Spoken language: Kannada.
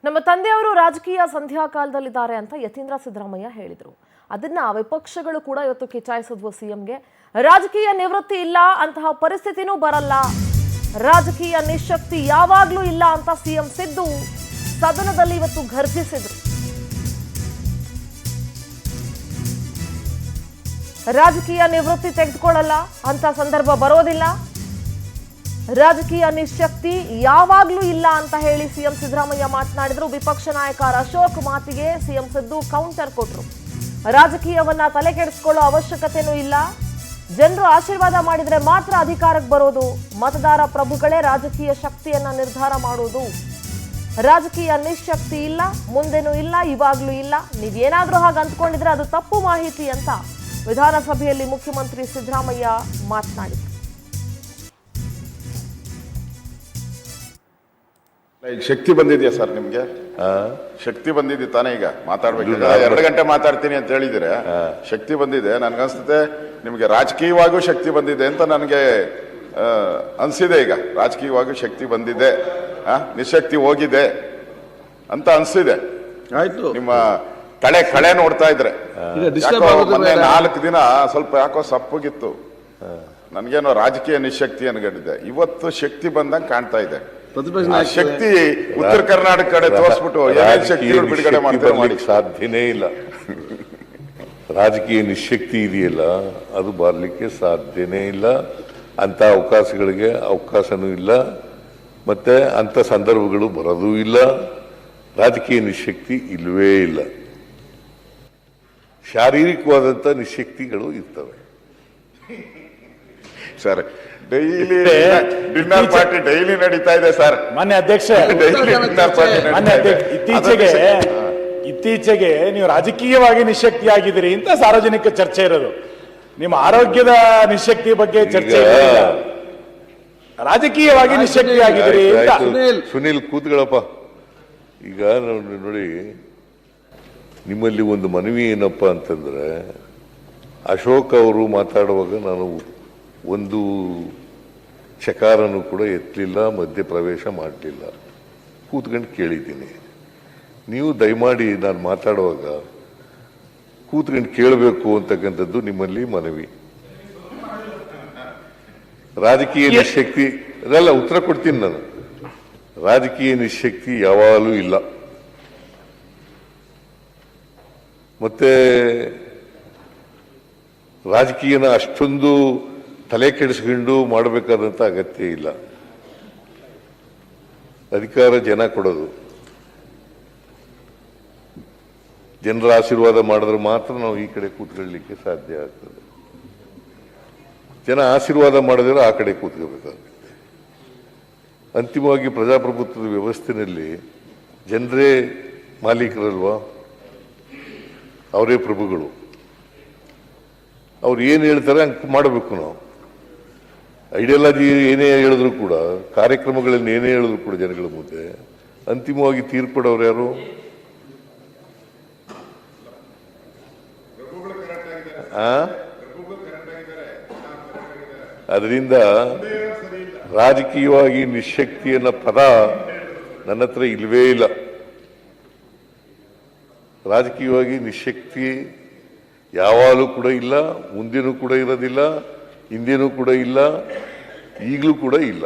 ನಮ್ಮ ತಂದೆಯವರು ರಾಜಕೀಯ ಸಂಧ್ಯಾ ಕಾಲದಲ್ಲಿದ್ದಾರೆ ಅಂತ ಯತೀಂದ್ರ ಸಿದ್ದರಾಮಯ್ಯ ಹೇಳಿದರು. ಅದನ್ನ ವಿಪಕ್ಷಗಳು ಕೂಡ ಇವತ್ತು ಕಿಚಾಯಿಸಿದ್ವು ಸಿಎಂಗೆ. ರಾಜಕೀಯ ನಿವೃತ್ತಿ ಇಲ್ಲ, ಅಂತಹ ಪರಿಸ್ಥಿತಿನೂ ಬರಲ್ಲ, ರಾಜಕೀಯ ನಿಶಕ್ತಿ ಯಾವಾಗ್ಲೂ ಇಲ್ಲ ಅಂತ ಸಿಎಂ ಸಿದ್ದು ಸದನದಲ್ಲಿ ಇವತ್ತು ಘರ್ಜಿಸಿದ್ರು. ರಾಜಕೀಯ ನಿವೃತ್ತಿ ತೆಗೆದುಕೊಳ್ಳಲ್ಲ ಅಂತ ಸಂದರ್ಭ ಬರೋದಿಲ್ಲ, ರಾಜಕೀಯ ನಿಶಕ್ತಿ ಯಾವಾಗ್ಲೂ ಇಲ್ಲ ಅಂತ ಹೇಳಿ ಸಿಎಂ ಸಿದ್ದರಾಮಯ್ಯ ಮಾತನಾಡಿದ್ರು. ವಿಪಕ್ಷ ನಾಯಕ ಅಶೋಕ್ ಮಾತಿಗೆ ಸಿಎಂ ಸಿದ್ದು ಕೌಂಟರ್ ಕೊಟ್ರು. ರಾಜಕೀಯವನ್ನ ತಲೆ ಕೆಡಿಸ್ಕೊಳ್ಳೋ ಅವಶ್ಯಕತೆನೂ ಇಲ್ಲ, ಜನರು ಆಶೀರ್ವಾದ ಮಾಡಿದ್ರೆ ಮಾತ್ರ ಅಧಿಕಾರಕ್ಕೆ ಬರೋದು, ಮತದಾರ ಪ್ರಭುಗಳೇ ರಾಜಕೀಯ ಶಕ್ತಿಯನ್ನ ನಿರ್ಧಾರ ಮಾಡೋದು, ರಾಜಕೀಯ ನಿಶಕ್ತಿ ಇಲ್ಲ, ಮುಂದೆನೂ ಇಲ್ಲ, ಇವಾಗ್ಲೂ ಇಲ್ಲ, ನೀವೇನಾದ್ರೂ ಹಾಗೆ ಅಂದ್ಕೊಂಡಿದ್ರೆ ಅದು ತಪ್ಪು ಮಾಹಿತಿ ಅಂತ ವಿಧಾನಸಭೆಯಲ್ಲಿ ಮುಖ್ಯಮಂತ್ರಿ ಸಿದ್ದರಾಮಯ್ಯ ಮಾತನಾಡಿದರು. ಈಗ ಶಕ್ತಿ ಬಂದಿದೆಯಾ ಸರ್ ನಿಮ್ಗೆ? ಶಕ್ತಿ ಬಂದಿದೆ ತಾನೇ? ಈಗ ಮಾತಾಡ್ಬೇಕು, 2 ಗಂಟೆ ಮಾತಾಡ್ತೀನಿ ಅಂತ ಹೇಳಿದ್ರೆ ಶಕ್ತಿ ಬಂದಿದೆ. ನನ್ಗನ್ಸುತ್ತೆ ನಿಮ್ಗೆ ರಾಜಕೀಯವಾಗೂ ಶಕ್ತಿ ಬಂದಿದೆ ಅಂತ ನನಗೆ ಅನ್ಸಿದೆ. ಈಗ ರಾಜಕೀಯವಾಗೂ ಶಕ್ತಿ ಬಂದಿದೆ, ನಿಶಕ್ತಿ ಹೋಗಿದೆ ಅಂತ ಅನ್ಸಿದೆ. ಆಯ್ತು, ನಿಮ್ಮ ಕಳೆ ನೋಡ್ತಾ ಇದ್ರೆ ಮೊನ್ನೆ 4 ದಿನ ಸ್ವಲ್ಪ ಯಾಕೋ ಸಪ್ಪಗಿತ್ತು, ನನ್ಗೇನೋ ರಾಜಕೀಯ ನಿಶಕ್ತಿ ಅನ್ಕೊಂಡಿದ್ದೆ. ಇವತ್ತು ಶಕ್ತಿ ಬಂದಂಗೆ ಕಾಣ್ತಾ ಇದೆ. ಶಕ್ತಿ ಉತ್ತರ ಕರ್ನಾಟಕ ಕಡೆ ತೋರಿಸ್ಬಿಟ್ಟು ಶಕ್ತಿ ಬಿಡುಗಡೆ ಮಾಡ್ತಾರೆ ಸಾಧ್ಯನೇ ಇಲ್ಲ. ರಾಜಕೀಯ ನಿಶಕ್ತಿ ಇದೆಯಲ್ಲ, ಅದು ಬರಲಿಕ್ಕೆ ಸಾಧ್ಯನೇ ಇಲ್ಲ. ಅಂತ ಅವಕಾಶಗಳಿಗೆ ಅವಕಾಶನೂ ಇಲ್ಲ, ಮತ್ತೆ ಅಂತ ಸಂದರ್ಭಗಳು ಬರೋದೂ ಇಲ್ಲ. ರಾಜಕೀಯ ನಿಶಕ್ತಿ ಇಲ್ಲವೇ ಇಲ್ಲ. ಶಾರೀರಿಕವಾದಂಥ ನಿಶಕ್ತಿಗಳು ಇರ್ತವೆ sir. Daily dinner party daily ನಡೀತಾ ಇದೆ ಸರ್. ಮಾನ್ಯ ಅಧ್ಯಕ್ಷ, ಇತ್ತೀಚೆಗೆ ನೀವು ರಾಜಕೀಯವಾಗಿ ನಿಶಕ್ತಿಯಾಗಿದ್ದೀರಿ ಅಂತ ಸಾರ್ವಜನಿಕ ಚರ್ಚೆ ಇರೋದು. ನಿಮ್ಮ ಆರೋಗ್ಯದ ನಿಶಕ್ತಿ ಬಗ್ಗೆ ಚರ್ಚೆ ಇಲ್ಲ, ರಾಜಕೀಯವಾಗಿ ನಿಶಕ್ತಿಯಾಗಿದ್ದೀರಿ ಅಂತ. ಸುನೀಲ್ ಕೂತ್ಗಳಪ್ಪ. ಈಗ ನೋಡಿ, ನಿಮ್ಮಲ್ಲಿ ಒಂದು ಮನವಿ ಏನಪ್ಪಾ ಅಂತಂದ್ರೆ, ಅಶೋಕ್ ಅವರು ಮಾತಾಡುವಾಗ ನಾನು ಒಂದು ಚಕಾರನು ಕೂಡ ಎತ್ತಲಿಲ್ಲ, ಮಧ್ಯ ಪ್ರವೇಶ ಮಾಡಲಿಲ್ಲ, ಕೂತ್ಕೊಂಡು ಕೇಳಿದ್ದೀನಿ. ನೀವು ದಯಮಾಡಿ ನಾನು ಮಾತಾಡುವಾಗ ಕೂತ್ಕೊಂಡು ಕೇಳಬೇಕು ಅಂತಕ್ಕಂಥದ್ದು ನಿಮ್ಮಲ್ಲಿ ಮನವಿ. ರಾಜಕೀಯ ನಿಶಕ್ತಿ ಅದೆಲ್ಲ ಉತ್ತರ ಕೊಡ್ತೀನಿ ನಾನು. ರಾಜಕೀಯ ನಿಶಕ್ತಿ ಯಾವಾಗಲೂ ಇಲ್ಲ. ಮತ್ತೆ ರಾಜಕೀಯನ ಅಷ್ಟೊಂದು ತಲೆ ಕೆಡಿಸ್ಕೊಂಡು ಮಾಡಬೇಕಾದಂಥ ಅಗತ್ಯ ಇಲ್ಲ. ಅಧಿಕಾರ ಜನ ಕೊಡೋದು, ಜನರ ಆಶೀರ್ವಾದ ಮಾಡಿದ್ರೆ ಮಾತ್ರ ನಾವು ಈ ಕಡೆ ಕೂತ್ಕೊಳ್ಳಲಿಕ್ಕೆ ಸಾಧ್ಯ ಆಗ್ತದೆ. ಜನ ಆಶೀರ್ವಾದ ಮಾಡಿದ್ರೆ ಆ ಕಡೆ ಕೂತ್ಕೋಬೇಕಾಗುತ್ತೆ. ಅಂತಿಮವಾಗಿ ಪ್ರಜಾಪ್ರಭುತ್ವದ ವ್ಯವಸ್ಥೆಯಲ್ಲಿ ಜನರೇ ಮಾಲೀಕರಲ್ವಾ, ಅವರೇ ಪ್ರಭುಗಳು. ಅವ್ರು ಏನು ಹೇಳ್ತಾರೆ ಹಂಗೆ ಮಾಡಬೇಕು. ನಾವು ಐಡಿಯಾಲಜಿ ಏನೇ ಹೇಳಿದ್ರು ಕೂಡ, ಕಾರ್ಯಕ್ರಮಗಳಲ್ಲಿ ಏನೇ ಹೇಳಿದ್ರು ಕೂಡ ಜನಗಳ ಮುಂದೆ ಅಂತಿಮವಾಗಿ ತೀರ್ಪಡೋರು ಯಾರು? ಅದರಿಂದ ರಾಜಕೀಯವಾಗಿ ನಿಶಕ್ತಿ ಅನ್ನೋ ಪದ ನನ್ನ ಹತ್ರ ಇಲ್ವೇ ಇಲ್ಲ. ರಾಜಕೀಯವಾಗಿ ನಿಶಕ್ತಿ ಯಾವಾಗಲೂ ಕೂಡ ಇಲ್ಲ, ಮುಂದೇನೂ ಕೂಡ ಇರೋದಿಲ್ಲ, ಹಿಂದೇನೂ ಕೂಡ ಇಲ್ಲ, ಈಗಲೂ ಕೂಡ ಇಲ್ಲ.